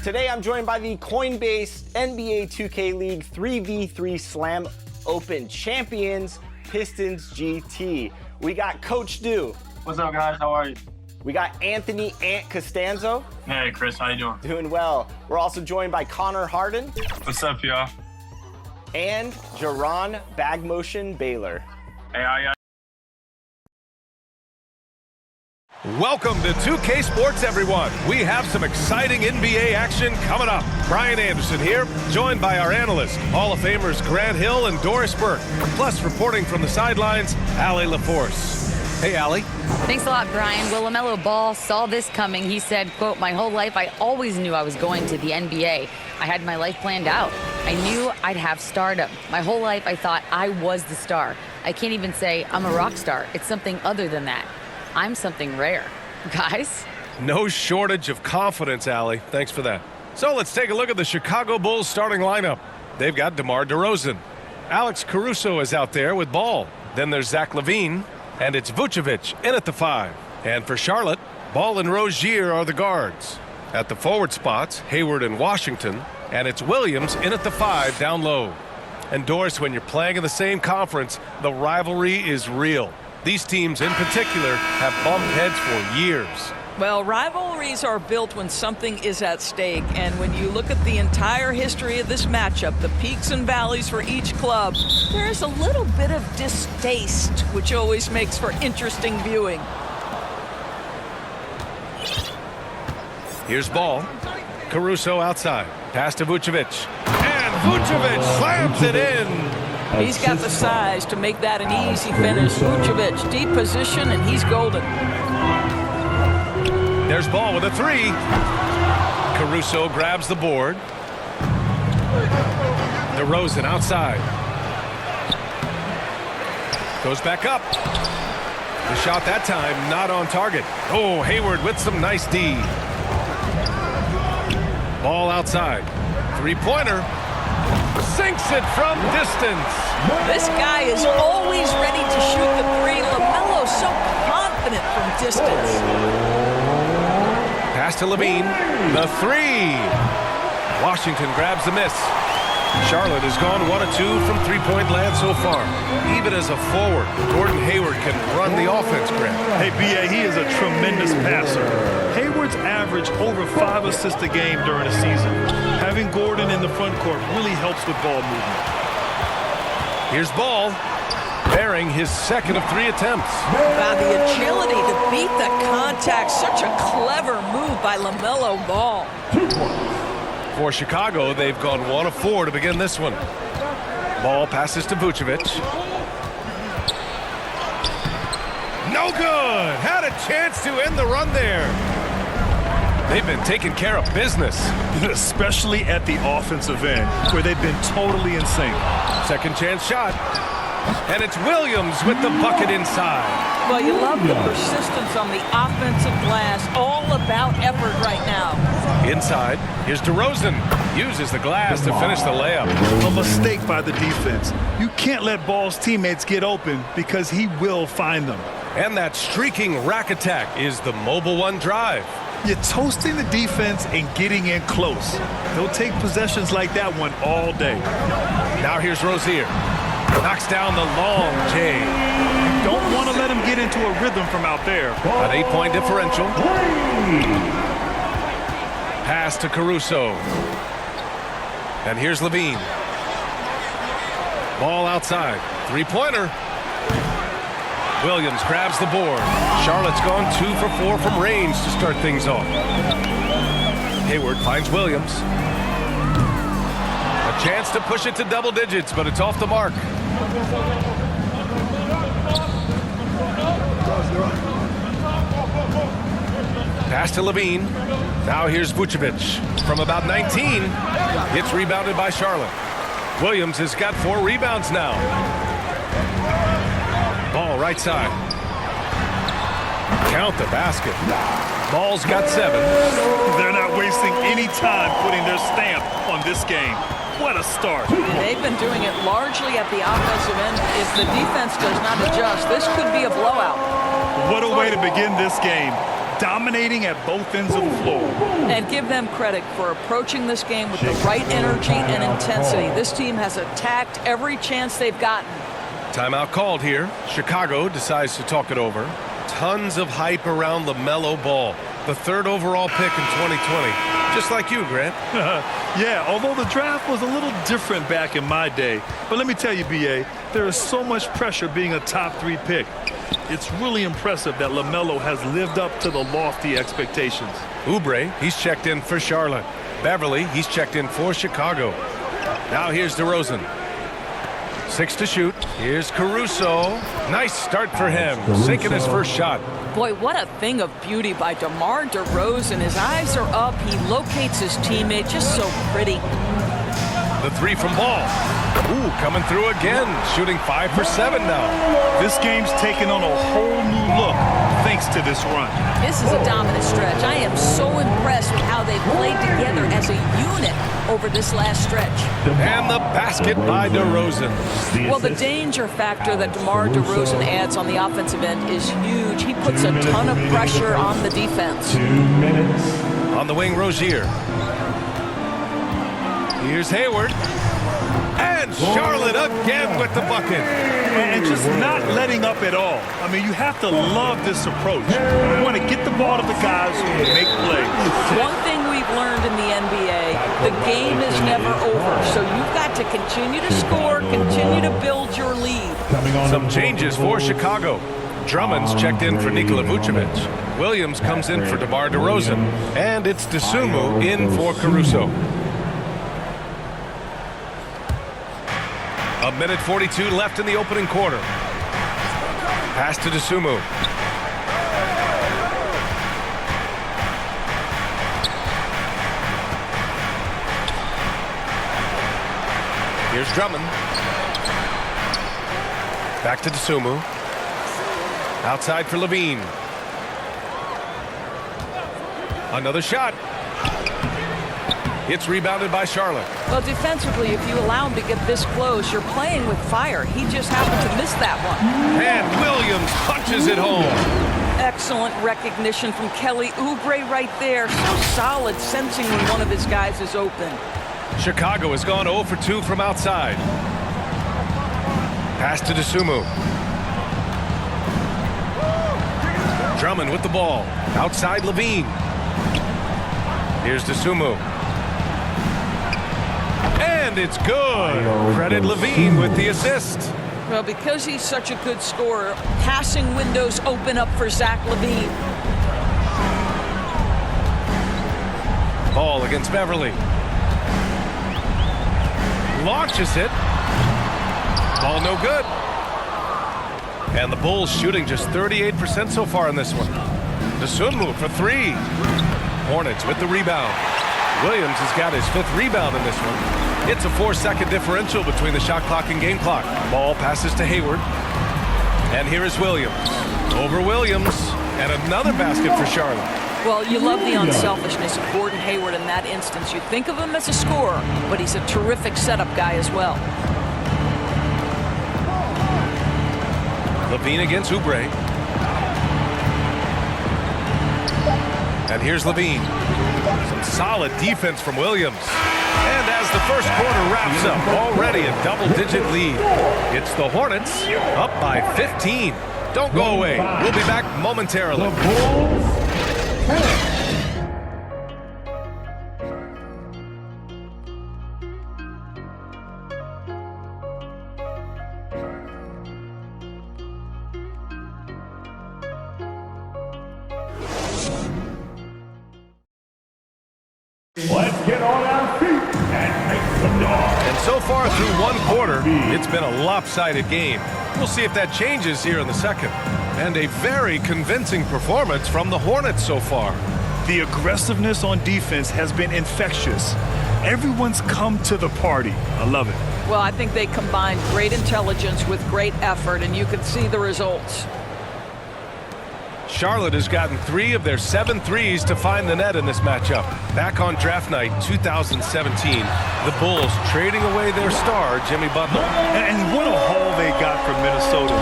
Today I'm joined by the Coinbase NBA 2K League 3v3 Slam Open champions, Pistons GT. We got Coach Du. What's up, guys? How are you? We got Anthony Ant Costanzo. Hey, Chris. How you doing? Doing well. We're also joined by Connor Harden. What's up, y'all? And Jaron Bagmotion Baylor. Hey, how y'all? Welcome to 2K Sports, everyone. We have some exciting NBA action coming up. Brian Anderson here, joined by our analysts, Hall of Famers Grant Hill and Doris Burke. Plus, reporting from the sidelines, Allie LaForce. Hey, Allie. Thanks a lot, Brian. Well, LaMelo Ball saw this coming. He said, quote, "My whole life, I always knew I was going to the NBA. I had my life planned out. I knew I'd have stardom. My whole life, I thought I was the star. I can't even say I'm a rock star. It's something other than that. I'm something rare." Guys? No shortage of confidence, Allie. Thanks for that. So let's take a look at the Chicago Bulls starting lineup. They've got DeMar DeRozan. Alex Caruso is out there with Ball. Then there's Zach LaVine, and it's Vucevic in at the 5. And for Charlotte, Ball and Rozier are the guards. At the forward spots, Hayward and Washington, and it's Williams in at the 5 down low. And Doris, when you're playing in the same conference, the rivalry is real. These teams in particular have bumped heads for years. Well, rivalries are built when something is at stake, and when you look at the entire history of this matchup, the peaks and valleys for each club, there's a little bit of distaste, which always makes for interesting viewing. Here's Ball. Caruso outside. Pass to Vucevic. And Vucevic slams it in. He's got the size to make that an easy finish. Vucevic, deep position, and he's golden. There's Ball with a 3. Caruso grabs the board. DeRozan outside. Goes back up. The shot that time not on target. Oh, Hayward with some nice D. Ball outside. Three-pointer. Sinks it from distance. This guy is always ready to shoot the 3. LaMelo's so confident from distance. Pass to LaVine. The 3. Washington grabs the miss. Charlotte has gone 1 of 2 from three-point land so far. Even as a forward, Gordon Hayward can run the offense, Grant. Hey, B.A., he is a tremendous passer. Hayward's averaged over 5 assists a game during the season. Having Gordon in the front court really helps with ball movement. Here's Ball, bearing his second of 3 attempts. Wow, the agility to beat the contact. Such a clever move by LaMelo Ball. For Chicago, they've gone 1 of 4 to begin this one. Ball passes to Vucevic. No good! Had a chance to end the run there. They've been taking care of business. Especially at the offensive end, where they've been totally in sync. Second chance shot. And it's Williams with the bucket inside. Well, you love the persistence on the offensive glass. All about effort right now. Inside, here's DeRozan. Uses the glass to finish the layup. A mistake by the defense. You can't let Ball's teammates get open because he will find them. And that streaking rack attack is the Mobile One drive. You're toasting the defense and getting in close. They'll take possessions like that one all day. Now here's Rozier. Knocks down the long J. Don't want to let him get into a rhythm from out there. An 8-point differential. Pass to Caruso. And here's LaVine. Ball outside. Three-pointer. Williams grabs the board. Charlotte's gone 2 for 4 from range to start things off. Hayward finds Williams. A chance to push it to double digits, but it's off the mark. Pass to LaVine. Now here's Vucevic. From about 19, it's rebounded by Charlotte. Williams has got 4 rebounds now. Ball right side. Count the basket. Ball's got 7. They're not wasting any time putting their stamp on this game. What a start. They've been doing it largely at the offensive end. If the defense does not adjust, this could be a blowout. What a way to begin this game. dominating at both ends of the floor. And give them credit for approaching this game with the right energy and intensity. This team has attacked every chance they've gotten. Timeout called here. Chicago decides to talk it over. Tons of hype around LaMelo Ball, the 3rd overall pick in 2020. Just like you, Grant. Yeah, although the draft was a little different back in my day. But let me tell you, B.A., there is so much pressure being a top 3 pick. It's really impressive that LaMelo has lived up to the lofty expectations. Oubre, he's checked in for Charlotte. Beverly, he's checked in for Chicago. Now here's DeRozan. 6 to shoot. Here's Caruso. Nice start for him. Sinking his first shot. Boy, what a thing of beauty by DeMar DeRozan. His eyes are up. He locates his teammate. Just so pretty. The 3 from Ball. Ooh, coming through again. Shooting 5 for 7 now. This game's taken on a whole new look thanks to this run. This is a dominant stretch. I am so impressed with how they played together as a unit over this last stretch. And the basket by DeRozan. Well, the danger factor that DeMar DeRozan adds on the offensive end is huge. He puts a ton of pressure on the defense. 2 minutes. On the wing, Rozier. Here's Hayward. And Charlotte again with the bucket. And just not letting up at all. I mean, you have to love this approach. You want to get the ball to the guys who make plays. One thing we've learned in the NBA, the game is never over. So you've got to continue to score, continue to build your lead. Some changes for Chicago. Drummond's checked in for Nikola Vucevic. Williams comes in for DeMar DeRozan. And it's Dosunmu in for Caruso. A minute 42 left in the opening quarter. Pass to Dosunmu. Here's Drummond. Back to Dosunmu. Outside for Levine. Another shot. It's rebounded by Charlotte. Well, defensively, if you allow him to get this close, you're playing with fire. He just happened to miss that one. And Williams punches it home. Excellent recognition from Kelly Oubre right there. So solid, sensing when one of his guys is open. Chicago has gone 0 for 2 from outside. Pass to Dosunmu. Drummond with the ball. Outside Levine. Here's Dosunmu. And it's good. Credit Levine with the assist. Well, because he's such a good scorer, passing windows open up for Zach LaVine. Ball against Beverly. Launches it. Ball no good. And the Bulls shooting just 38% so far in this one. Dosunmu for 3. Hornets with the rebound. Williams has got his 5th rebound in this one. It's a 4-second differential between the shot clock and game clock. Ball passes to Hayward. And here is Williams. Over Williams. And another basket for Charlotte. Well, you love the unselfishness of Gordon Hayward in that instance. You think of him as a scorer, but he's a terrific setup guy as well. Levine against Oubre. And here's Levine. Some solid defense from Williams. And as the first quarter wraps up, already a double-digit lead. It's the Hornets up by 15. Don't go away. We'll be back momentarily. Let's get on our feet and make some noise. And so far through one quarter, it's been a lopsided game. We'll see if that changes here in the second. And a very convincing performance from the Hornets so far. The aggressiveness on defense has been infectious. Everyone's come to the party. I love it. Well, I think they combined great intelligence with great effort, and you can see the results. Charlotte has gotten 3 of their 7 threes to find the net in this matchup. Back on draft night 2017, the Bulls trading away their star, Jimmy Butler. And what a haul they got from Minnesota.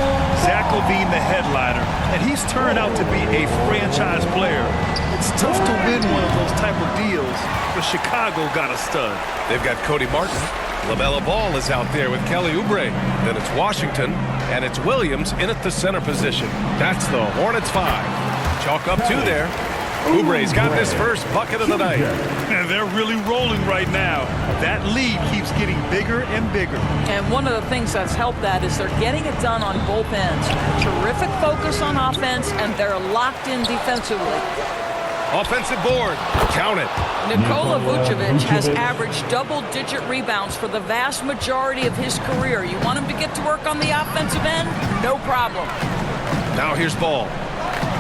Zach LaVine, the headliner, and he's turned out to be a franchise player. It's tough to win one of those type of deals, but Chicago got a stud. They've got Cody Martin. LaMelo Ball is out there with Kelly Oubre. Then it's Washington, and it's Williams in at the center position. That's the Hornets 5. Chalk up 2 there. Oubre's got his first bucket of the night. And they're really rolling right now. That lead keeps getting bigger and bigger. And one of the things that's helped that is they're getting it done on both ends. Terrific focus on offense, and they're locked in defensively. Offensive board. Count it. Nikola Vucevic has averaged double-digit rebounds for the vast majority of his career. You want him to get to work on the offensive end? No problem. Now here's Ball.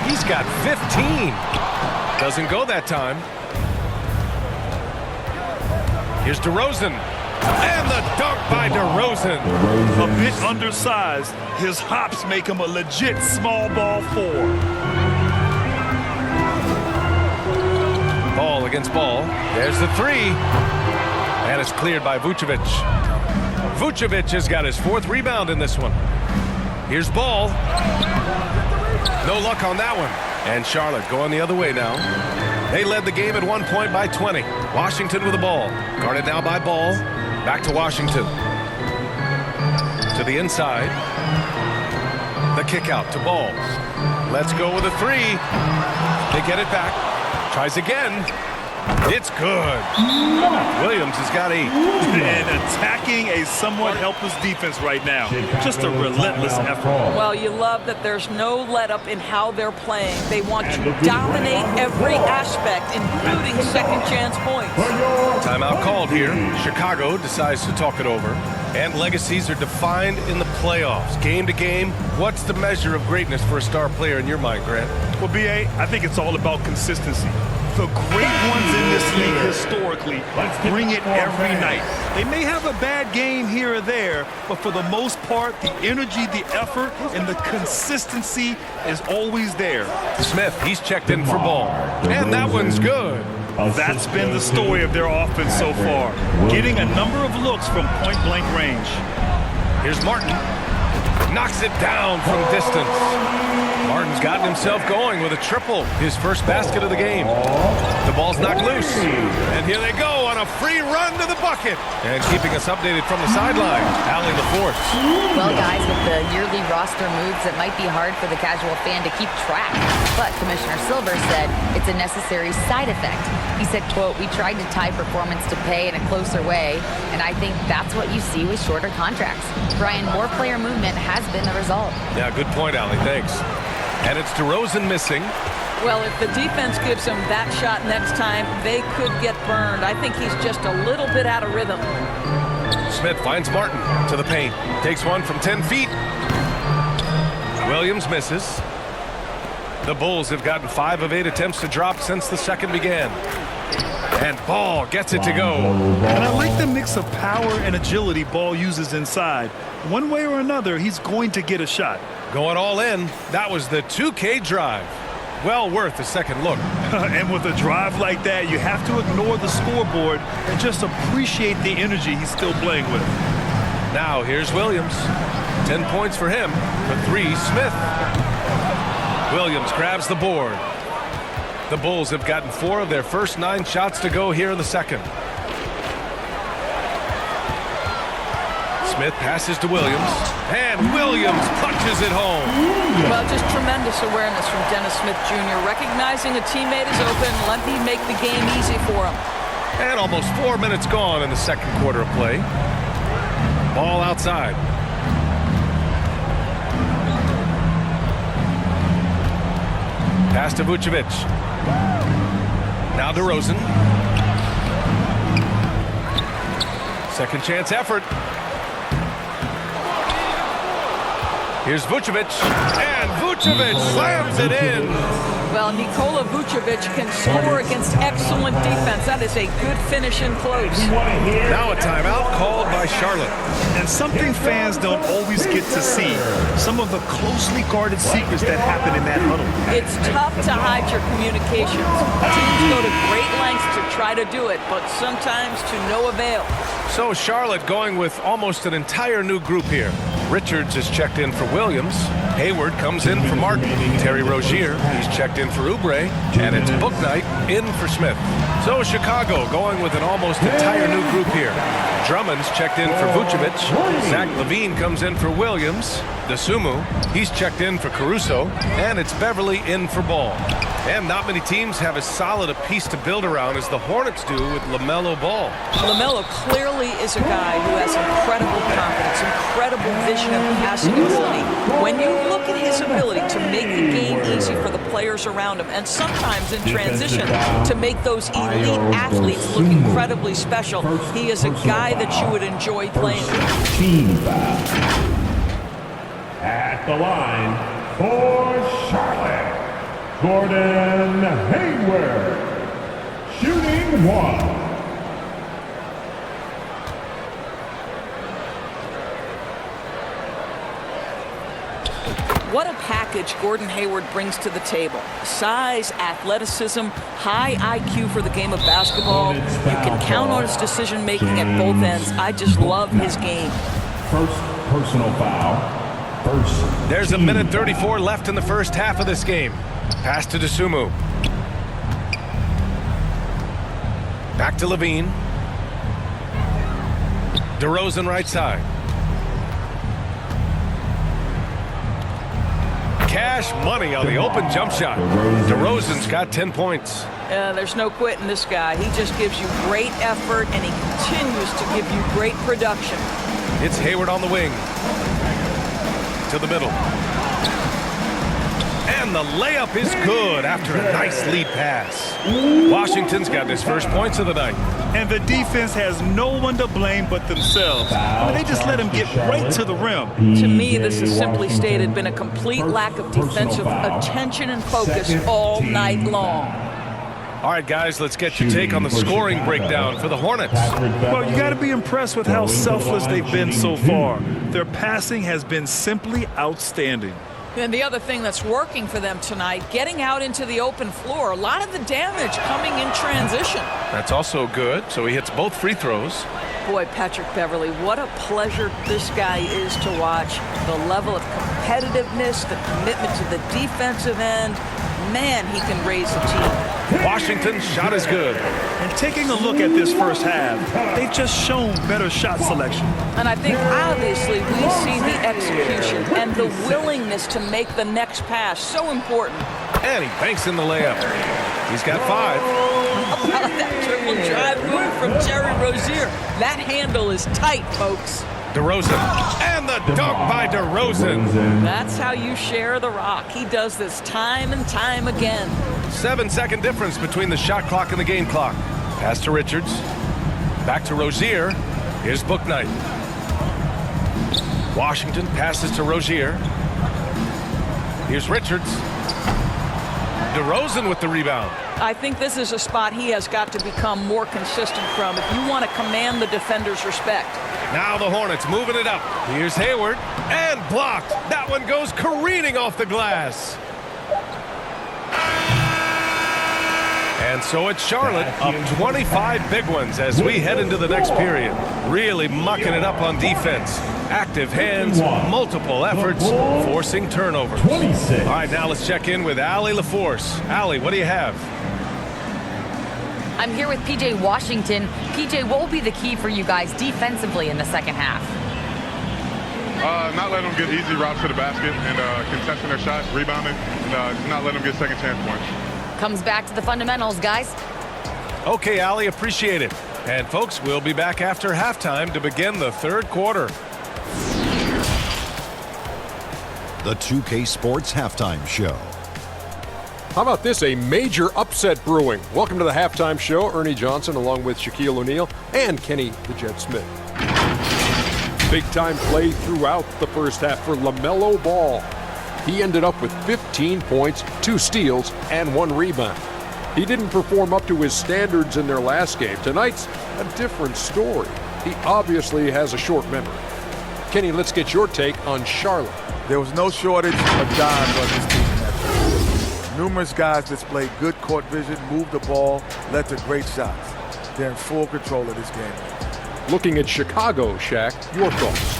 He's got 15. Doesn't go that time. Here's DeRozan. And the dunk by DeRozan. A bit undersized. His hops make him a legit small ball 4. Ball against Ball. There's the 3. And it's cleared by Vucevic. Vucevic has got his 4th rebound in this one. Here's Ball. No luck on that one. And Charlotte going the other way now. They led the game at one point by 20. Washington with the ball. Guarded now by Ball. Back to Washington. To the inside. The kick out to Ball. Let's go with a 3. They get it back. Tries again. It's good. Williams has got 8. And attacking a somewhat helpless defense right now. Just a relentless effort. Well, you love that there's no let-up in how they're playing. They want to dominate every aspect, including second-chance points. Timeout called here. Chicago decides to talk it over. And legacies are defined in the playoffs. Game to game, what's the measure of greatness for a star player in your mind, Grant? Well, B.A., I think it's all about consistency. The great ones in this league historically bring it every night. They may have a bad game here or there, but for the most part, the energy, the effort, and the consistency is always there. Smith, he's checked in for Ball. And that one's good. That's been the story of their offense so far. Getting a number of looks from point-blank range. Here's Martin. Knocks it down from distance. Martin's gotten himself going with a triple, his first basket of the game. The ball's knocked loose. And here they go on a free run to the bucket. And keeping us updated from the sideline, Allie LaForce. Well, guys, with the yearly roster moves, it might be hard for the casual fan to keep track. But Commissioner Silver said it's a necessary side effect. He said, quote, "We tried to tie performance to pay in a closer way, and I think that's what you see with shorter contracts." Brian, more player movement has been the result. Yeah, good point, Allie. Thanks. And it's DeRozan missing. Well, if the defense gives him that shot next time, they could get burned. I think he's just a little bit out of rhythm. Smith finds Martin to the paint. Takes one from 10 feet. Williams misses. The Bulls have gotten 5 of 8 attempts to drop since the second began. And Ball gets it to go. And I like the mix of power and agility Ball uses inside. One way or another, he's going to get a shot. Going all in. That was the 2K drive. Well worth a second look. And with a drive like that, you have to ignore the scoreboard and just appreciate the energy he's still playing with. Now here's Williams. 10 points for him. For 3, Smith. Williams grabs the board. The Bulls have gotten 4 of their first 9 shots to go here in the second. Smith passes to Williams, and Williams punches it home. Well, just tremendous awareness from Dennis Smith Jr. Recognizing a teammate is open, let me make the game easy for him. And almost 4 minutes gone in the second quarter of play. Ball outside. Pass to Vucevic. Now DeRozan. Second chance effort. Here's Vucevic, and Vucevic slams it in. Well, Nikola Vucevic can score against excellent defense. That is a good finish in close. Now a timeout called by by Charlotte. And something fans don't always get to see, some of the closely guarded secrets that happen in that huddle. It's tough to hide your communications. Teams go to great lengths to try to do it, but sometimes to no avail. So Charlotte going with almost an entire new group here. Richards is checked in for Williams. Hayward comes in for Martin. Terry Rozier, he's checked in for Oubre. And it's Bouknight in for Smith. So Chicago going with an almost entire new group here. Drummond's checked in for Vucevic. Zach LaVine comes in for Williams. Dosunmu, he's checked in for Caruso. And it's Beverly in for Ball. And not many teams have as solid a piece to build around as the Hornets do with LaMelo Ball. LaMelo clearly is a guy who has incredible confidence, incredible vision and passing ability. When you look at his ability to make the game easy for the players around him, and sometimes in transition to make those elite athletes look incredibly special, he is a guy that you would enjoy playing with. Team foul. At the line for Charlotte, Gordon Hayward, shooting 1. What a package Gordon Hayward brings to the table. Size, athleticism, high IQ for the game of basketball. You can count on his decision-making at both ends. I just love his game. First personal foul. There's a minute 34 left in the first half of this game. Pass to Dosunmu. Back to LaVine. DeRozan right side. Cash money on the open jump shot. DeRozan's got 10 points. There's no quitting this guy. He just gives you great effort, and he continues to give you great production. It's Hayward on the wing. To the middle. And the layup is good after a nice lead pass. Washington's got his first points of the night. And the defense has no one to blame but themselves. I mean, they just let him get right to the rim. To me, this is simply stated been a complete lack of defensive attention and focus all night long. All right, guys, let's get your take on the scoring breakdown for the Hornets. Well, you got to be impressed with how selfless they've been so far. Their passing has been simply outstanding. And the other thing that's working for them tonight, getting out into the open floor. A lot of the damage coming in transition. That's also good. So he hits both free throws. Boy, Patrick Beverly, what a pleasure this guy is to watch. The level of competitiveness, the commitment to the defensive end. Man, he can raise a team. Washington's shot is good. And taking a look at this first half, they've just shown better shot selection. And I think obviously we see the execution and the willingness to make the next pass so important. And he banks in the layup. He's got 5. How about that triple drive move from Terry Rozier? That handle is tight, folks. DeRozan. And the dunk by DeRozan. That's how you share the rock. He does this time and time again. 7-second difference between the shot clock and the game clock. Pass to Richards. Back to Rozier. Here's Bouknight. Washington passes to Rozier. Here's Richards. DeRozan with the rebound. I think this is a spot he has got to become more consistent from if you want to command the defender's respect. Now the Hornets moving it up. Here's Hayward. And blocked. That one goes careening off the glass. And so it's Charlotte up 25 big ones as we head into the next period. Really mucking it up on defense. Active hands, multiple efforts, forcing turnovers. 26. All right, now let's check in with Allie LaForce. Allie, what do you have? I'm here with PJ Washington. PJ, what will be the key for you guys defensively in the second half? Not letting them get easy routes to the basket and contesting their shots, rebounding, and not letting them get second chance points. Comes back to the fundamentals, guys. Okay, Allie, appreciate it. And folks, we'll be back after halftime to begin the third quarter. The 2K Sports Halftime Show. How about this? A major upset brewing. Welcome to the halftime show. Ernie Johnson along with Shaquille O'Neal and Kenny the Jet Smith. Big time play throughout the first half for LaMelo Ball. He ended up with 15 points, 2 steals, and 1 rebound. He didn't perform up to his standards in their last game. Tonight's a different story. he obviously has a short memory. Kenny, let's get your take on Charlotte. There was no shortage of dimes on this team in that game. Numerous guys displayed good court vision, moved the ball, led to great shots. They're in full control of this game. Looking at Chicago, Shaq, your thoughts?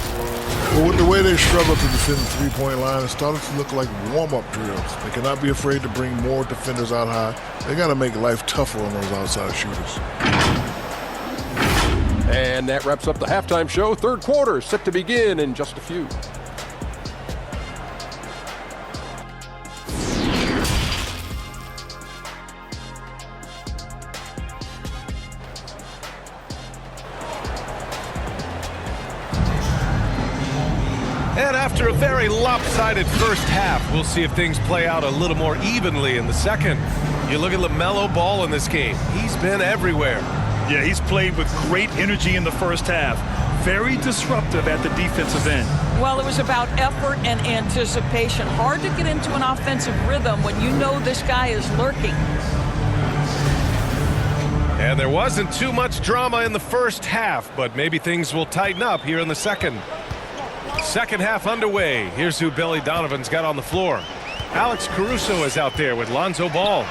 Well, with the way they struggled to defend the three-point line, it started to look like warm-up drills. They cannot be afraid to bring more defenders out high. They got to make life tougher on those outside shooters. And that wraps up the halftime show. Third quarter set to begin in just a few. And after a very lopsided first half, we'll see if things play out a little more evenly in the second. You look at LaMelo Ball in this game. He's been everywhere. Yeah, he's played with great energy in the first half. Very disruptive at the defensive end. Well, it was about effort and anticipation. Hard to get into an offensive rhythm when you know this guy is lurking. And there wasn't too much drama in the first half, but maybe things will tighten up here in the second. Second half underway. Here's who Billy Donovan's got on the floor. Alex Caruso is out there with Lonzo Ball.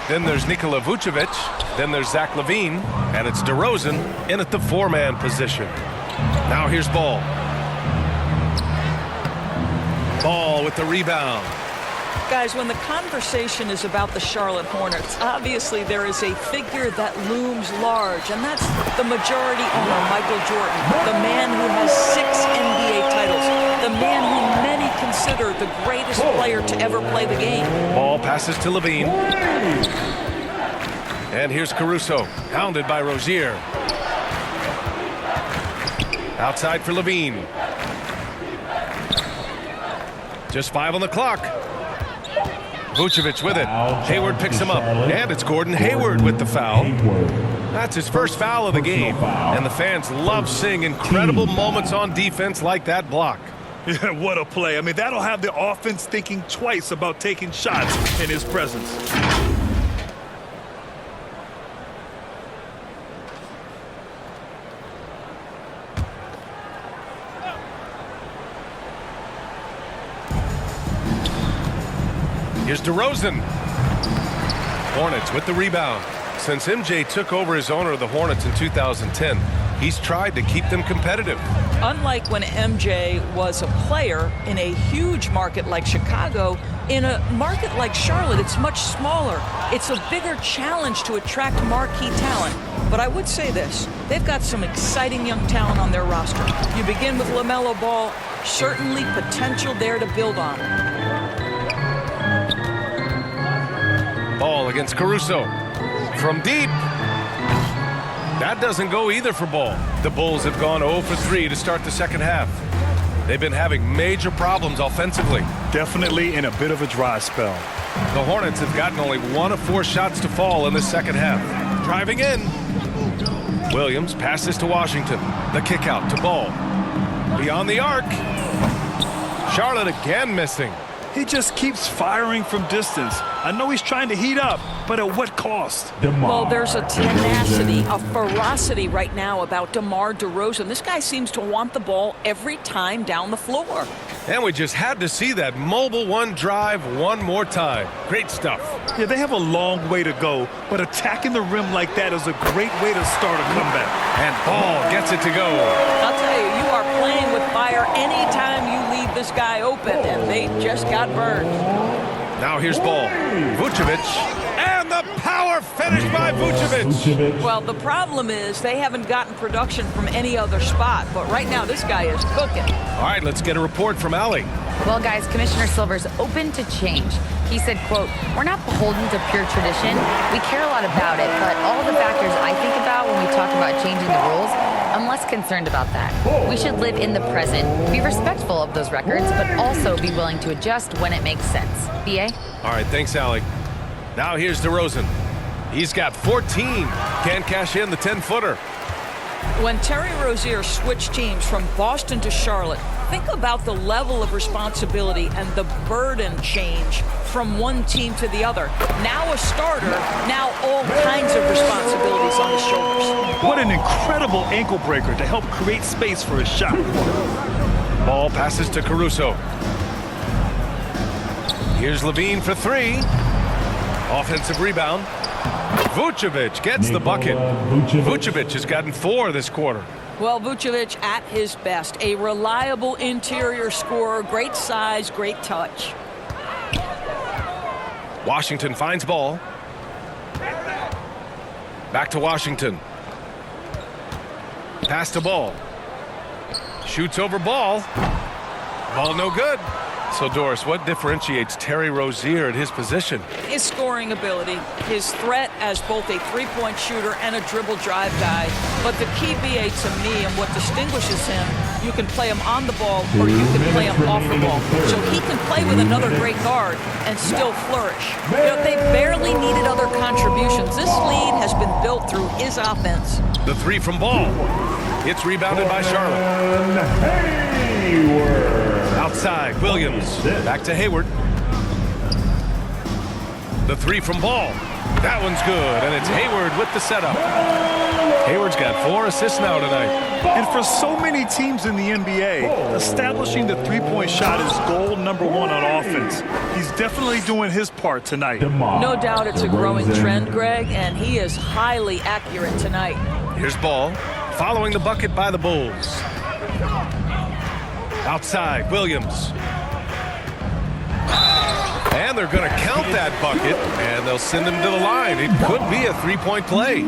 Then there's Nikola Vucevic. Then there's Zach LaVine. And it's DeRozan in at the four-man position. Now here's Ball. Ball with the rebound. Guys, when the conversation is about the Charlotte Hornets, obviously there is a figure that looms large, and that's the majority owner, Michael Jordan, the man who has 6 NBA titles, the man who many consider the greatest player to ever play the game. Ball passes to LaVine. And here's Caruso, hounded by Rozier. Outside for LaVine. Just 5 on the clock. Vucevic with it. Hayward picks him up. And it's Gordon Hayward with the foul. That's his first foul of the game. And the fans love seeing incredible moments on defense like that block. Yeah, what a play. I mean, that'll have the offense thinking twice about taking shots in his presence. Here's DeRozan. Hornets with the rebound. Since MJ took over as owner of the Hornets in 2010, he's tried to keep them competitive. Unlike when MJ was a player in a huge market like Chicago, in a market like Charlotte, it's much smaller. It's a bigger challenge to attract marquee talent. But I would say this, they've got some exciting young talent on their roster. You begin with LaMelo Ball, certainly potential there to build on. Ball against Caruso. From deep. That doesn't go either for Ball. The Bulls have gone 0 for 3 to start the second half. They've been having major problems offensively. Definitely in a bit of a dry spell. The Hornets have gotten only 1 of 4 shots to fall in the second half. Driving in. Williams passes to Washington. The kick out to Ball. Beyond the arc. Charlotte again missing. He just keeps firing from distance. I know he's trying to heat up, but at what cost? Well, there's a tenacity, a ferocity right now about DeMar DeRozan. This guy seems to want the ball every time down the floor. And we just had to see that mobile one drive one more time. Great stuff. Yeah, they have a long way to go, but attacking the rim like that is a great way to start a comeback. And Ball gets it to go. I'll tell you, you are playing with fire anytime you leave this guy open, and they just got burned. Now here's Ball. Vucevic. And the power finish by Vucevic. Well, the problem is they haven't gotten production from any other spot, but right now this guy is cooking. All right, let's get a report from Allie. Well, guys, Commissioner Silver's open to change. He said, quote, "We're not beholden to pure tradition. We care a lot about it, but all the factors I think about when we talk about changing the rules, I'm less concerned about that. We should live in the present, be respectful of those records, but also be willing to adjust when it makes sense." BA? All right, thanks, Allie. Now here's DeRozan. He's got 14. Can't cash in the 10-footer. When Terry Rozier switched teams from Boston to Charlotte, think about the level of responsibility and the burden change from one team to the other. Now a starter, now all kinds of responsibilities on his shoulders. What an incredible ankle breaker to help create space for his shot. Ball passes to Caruso. Here's Levine for three. Offensive rebound. Vucevic gets the bucket. Vucevic has gotten 4 this quarter. Well, Vucevic at his best. A reliable interior scorer, great size, great touch. Washington finds ball. Back to Washington. Pass to Ball. Shoots over Ball. Ball no good. So, Doris, what differentiates Terry Rozier at his position? His scoring ability, his threat as both a three-point shooter and a dribble drive guy. But the key, BA, to me, and what distinguishes him, you can play him on the ball or you can play him off the ball. So he can play with another great guard and still flourish. You know, they barely needed other contributions. This lead has been built through his offense. The three from Ball. It's rebounded by Charlotte. Outside, Williams. Back to Hayward. The three from Ball. That one's good, and it's Hayward with the setup. Hayward's got 4 assists now tonight. And for so many teams in the NBA, establishing the three-point shot is goal number 1 on offense. He's definitely doing his part tonight. No doubt it's a growing trend, Greg, and he is highly accurate tonight. Here's Ball, following the bucket by the Bulls. Outside, Williams. And they're going to count that bucket, and they'll send him to the line. It could be a three-point play.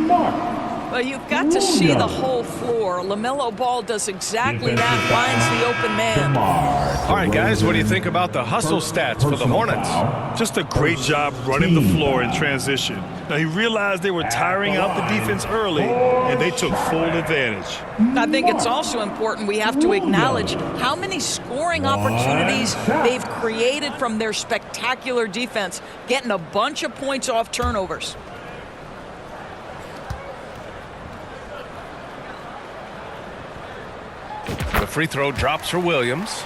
Well, you've got to see the whole floor. LaMelo Ball does exactly that, finds the open man. All right, guys, what do you think about the hustle stats for the Hornets? Just a great job running the floor in transition. Now, he realized they were tiring out the defense early, and they took full advantage. I think it's also important we have to acknowledge how many scoring opportunities they've created from their spectacular defense, getting a bunch of points off turnovers. The free throw drops for Williams.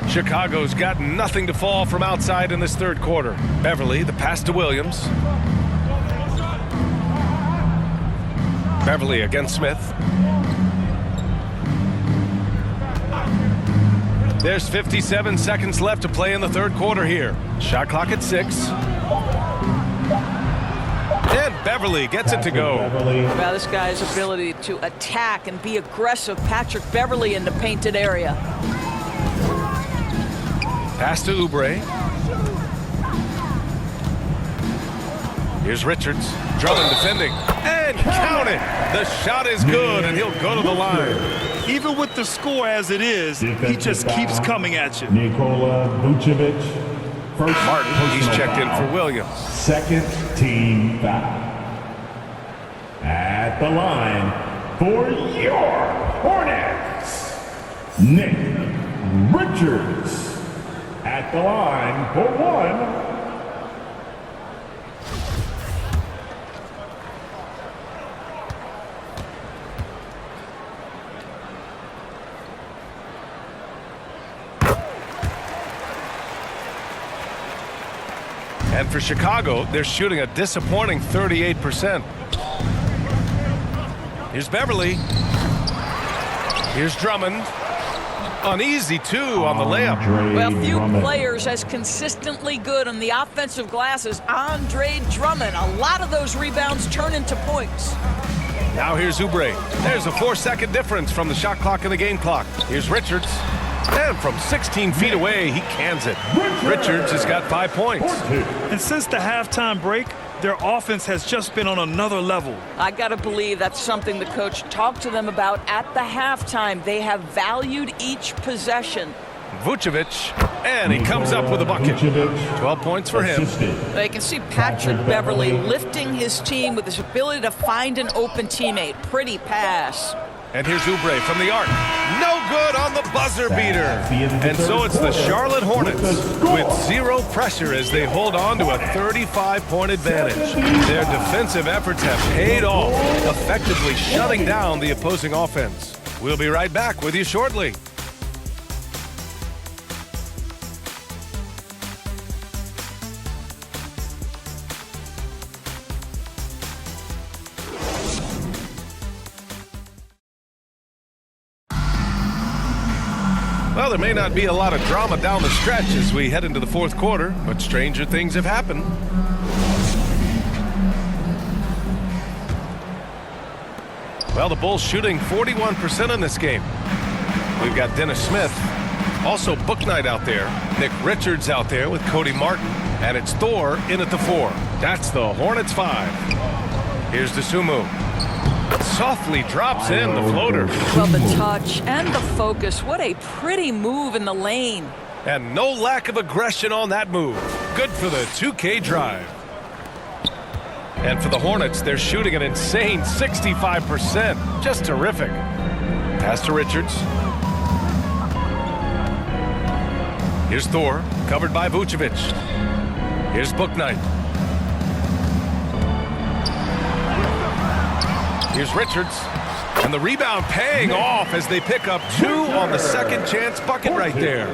Chicago's got nothing to fall from outside in this third quarter. Beverly, the pass to Williams. Beverly against Smith. There's 57 seconds left to play in the third quarter here. Shot clock at 6. And Beverly gets it to go. Well, this guy's ability to attack and be aggressive. Patrick Beverly in the painted area. Pass to Oubre. Here's Richards. Drummond defending. And count it. The shot is good, and he'll go to the line. Even with the score as it is, he just keeps coming at you. Nikola Vucevic. First Martin, he's checked in for Williams. Second team foul. At the line for your Hornets, Nick Richards. At the line for 1. And for Chicago, they're shooting a disappointing 38%. Here's Beverly. Here's Drummond. An easy 2 on the layup. Well, few players as consistently good on the offensive glass as Andre Drummond. A lot of those rebounds turn into points. Now here's Oubre. There's a 4-second difference from the shot clock and the game clock. Here's Richards. And from 16 feet away, he cans it. Richards has got 5 points. And since the halftime break, their offense has just been on another level. I got to believe that's something the coach talked to them about at the halftime. They have valued each possession. Vucevic, and he comes up with a bucket. 12 points for him. They can see Patrick Beverly lifting his team with his ability to find an open teammate. Pretty pass. And here's Oubre from the arc. No good on the buzzer beater. And so it's the Charlotte Hornets with zero pressure as they hold on to a 35-point advantage. Their defensive efforts have paid off, effectively shutting down the opposing offense. We'll be right back with you shortly. Well, there may not be a lot of drama down the stretch as we head into the fourth quarter, but stranger things have happened. Well, the Bulls shooting 41% in this game. We've got Dennis Smith, also Bouknight out there, Nick Richards out there with Cody Martin, and it's Thor in at the 4. That's the Hornets 5. Here's Dosunmu. Softly drops in the floater. Well, the touch and the focus. What a pretty move in the lane. And no lack of aggression on that move. Good for the 2K drive. And for the Hornets, they're shooting an insane 65%. Just terrific. Pass to Richards. Here's Thor, covered by Vucevic. Here's Bouknight. Here's Richards, and the rebound paying off as they pick up 2 on the second chance bucket right there.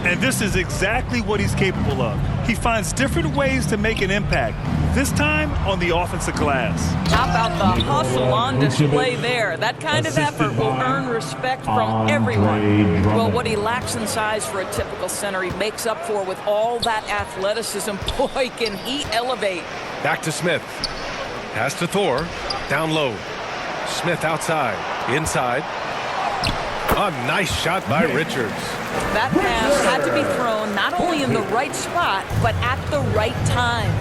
And this is exactly what he's capable of. He finds different ways to make an impact, this time on the offensive glass. How about the hustle on display there? That kind of effort will earn respect from everyone. Well, what he lacks in size for a typical center, he makes up for with all that athleticism. Boy, can he elevate. Back to Smith. Pass to Thor. Down low. Smith outside, inside. A nice shot by Richards. That pass had to be thrown not only in the right spot, but at the right time.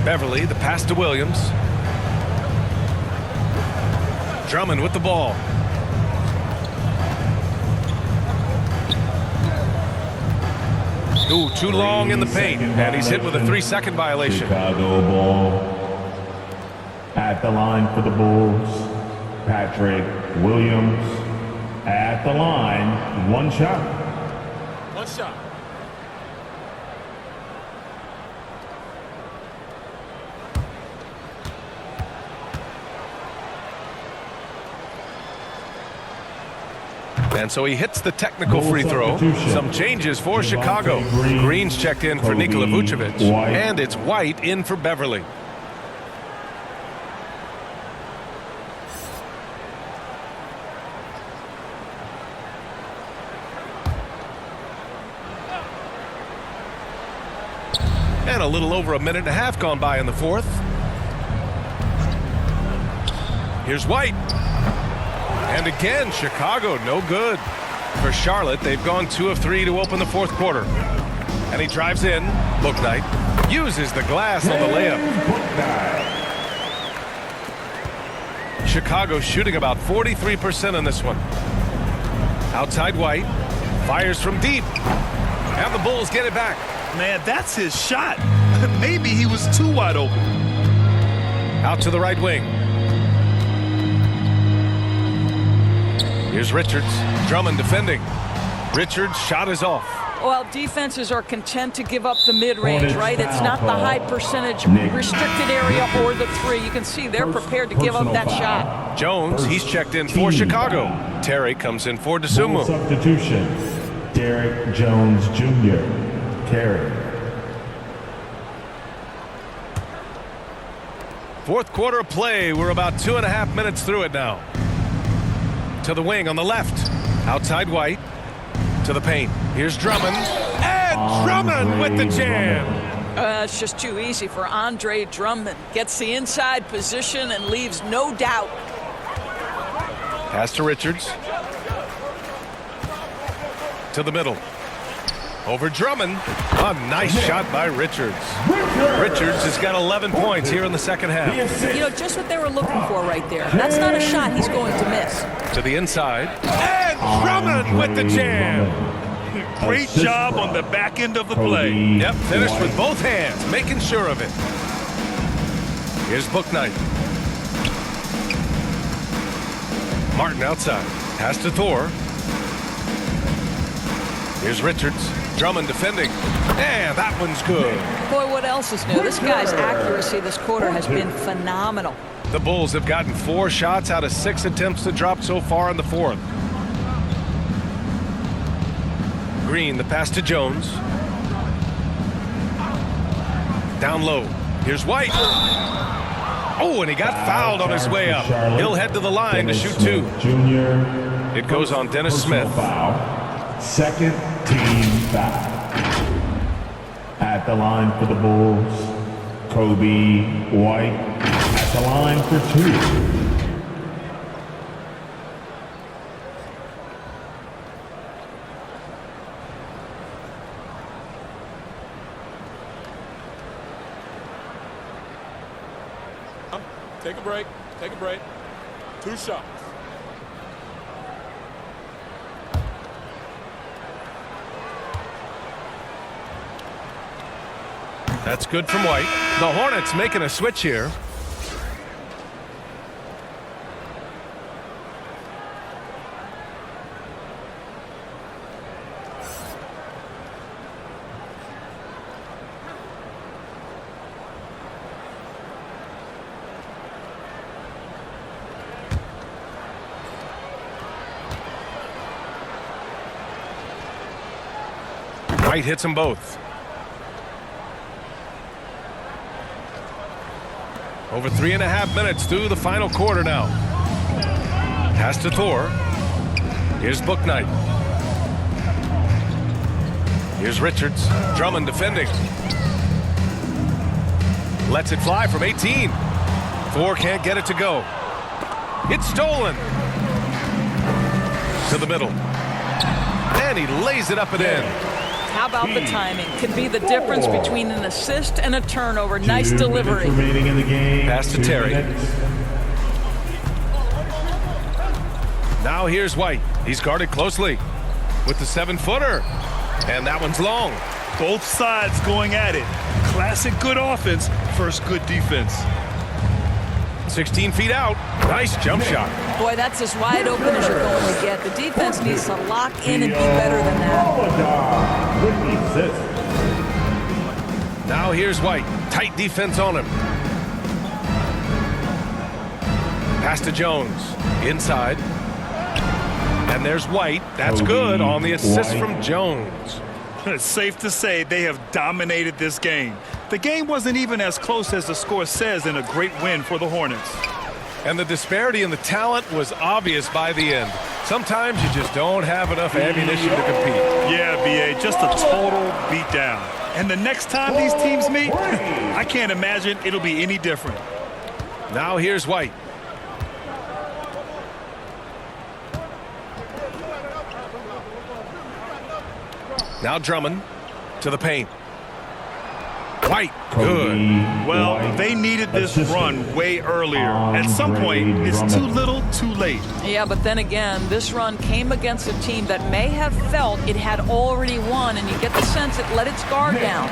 Beverly, the pass to Williams. Drummond with the ball. Ooh, too long in the paint, and he's hit with a 3-second violation. Chicago ball. At the line for the Bulls, Patrick Williams. At the line, 1 shot. 1 shot. And so he hits the technical free throw. Some changes for Chicago. Green's checked in for Nikola Vucevic, and it's White in for Beverly. And a little over a minute and a half gone by in the fourth. Here's White. And again, Chicago no good. For Charlotte, they've gone 2 of 3 to open the fourth quarter. And he drives in. Bouknight uses the glass on the layup. Chicago shooting about 43% in this one. Outside White. Fires from deep. And the Bulls get it back. Man, that's his shot. Maybe he was too wide open. Out to the right wing. Here's Richards. Drummond defending. Richards' shot is off. Well, defenses are content to give up the mid-range, right? It's not the high percentage restricted area or the 3. You can see they're prepared to give up that shot. Jones, he's checked in for Chicago. Terry comes in for Dosunmu. Substitution, Derek Jones Jr. Terry. Fourth quarter of play. We're about 2.5 minutes through it now. To the wing on the left. Outside White. To the paint. Here's Drummond. And Drummond with the jam. It's just too easy for Andre Drummond. Gets the inside position and leaves no doubt. Pass to Richards. To the middle. Over Drummond. A nice shot by Richards. Richards has got 11 points here in the second half. You know, just what they were looking for right there. That's not a shot he's going to miss. To the inside. And Drummond with the jam. Great job on the back end of the play. Yep, finished with both hands, making sure of it. Here's Bouknight. Martin outside. Pass to Thor. Here's Richards. Drummond defending. And that one's good. Boy, what else is new? This guy's accuracy this quarter has been phenomenal. The Bulls have gotten 4 shots out of 6 attempts to drop so far in the fourth. Green, the pass to Jones. Down low. Here's White. Oh, and he got fouled on his way up. He'll head to the line to shoot 2. It goes on Dennis Smith. Second team foul. At the line for the Bulls, Kobe White. At the line for 2. Take a break. Take a break. 2 shots. That's good from White. The Hornets making a switch here. White hits them both. Over 3.5 minutes through the final quarter now. Pass to Thor. Here's Bouknight. Here's Richards. Drummond defending. Lets it fly from 18. Thor can't get it to go. It's stolen. To the middle. And he lays it up and in. How about the timing? Could be the difference between an assist and a turnover. Nice delivery. Remaining in the game. Pass to Terry. Now here's White. He's guarded closely with the 7-footer. And that one's long. Both sides going at it. Classic good offense, first good defense. 16 feet out. Nice jump shot. Boy, that's as wide open as you're going to get. The defense needs to lock in and be better than that. Now here's White. Tight defense on him. Pass to Jones. Inside. And there's White. That's good on the assist from Jones. It's safe to say they have dominated this game. The game wasn't even as close as the score says in a great win for the Hornets. And the disparity in the talent was obvious by the end. Sometimes you just don't have enough ammunition to compete. Yeah, B.A., just a total beatdown. And the next time these teams meet, I can't imagine it'll be any different. Now here's White. Now Drummond to the paint. White, good. Well, they needed this run way earlier. At some point, it's too little, too late. Yeah, but then again, this run came against a team that may have felt it had already won, and you get the sense it let its guard down.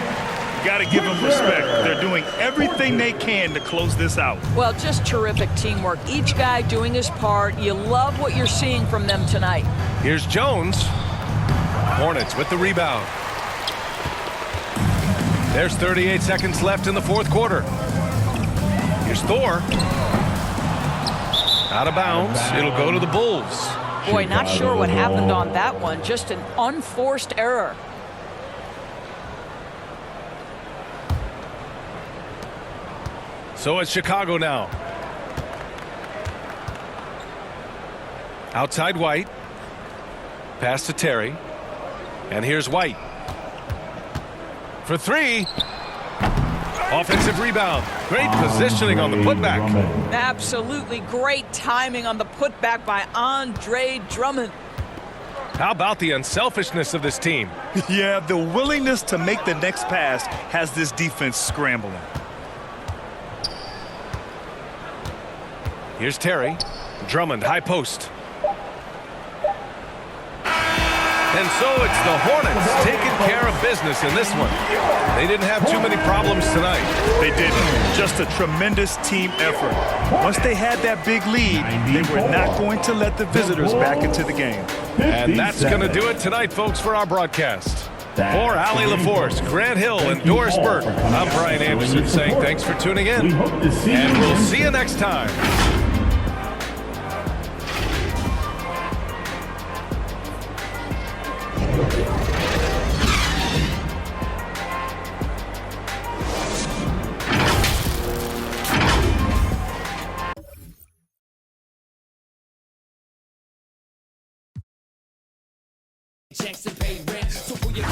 Got to give them respect. They're doing everything they can to close this out. Well, just terrific teamwork. Each guy doing his part. You love what you're seeing from them tonight. Here's Jones. Hornets with the rebound. There's 38 seconds left in the fourth quarter. Here's Thor. Out of bounds. It'll go to the Bulls. Boy, not sure what happened on that one. Just an unforced error. So it's Chicago now. Outside White. Pass to Terry. And here's White. For 3. Offensive rebound. Great positioning on the putback. Absolutely great timing on the putback by Andre Drummond. How about the unselfishness of this team? Yeah, the willingness to make the next pass has this defense scrambling. Here's Terry. Drummond, high post. And so it's the Hornets taking care of business in this one. They didn't have too many problems tonight. They didn't. Just a tremendous team effort. Once they had that big lead, they were not going to let the visitors back into the game. And that's going to do it tonight, folks, for our broadcast. For Allie LaForce, Grant Hill, and Doris Burke, I'm Brian Anderson saying thanks for tuning in, and we'll see you next time. Checks to pay rent, so pull your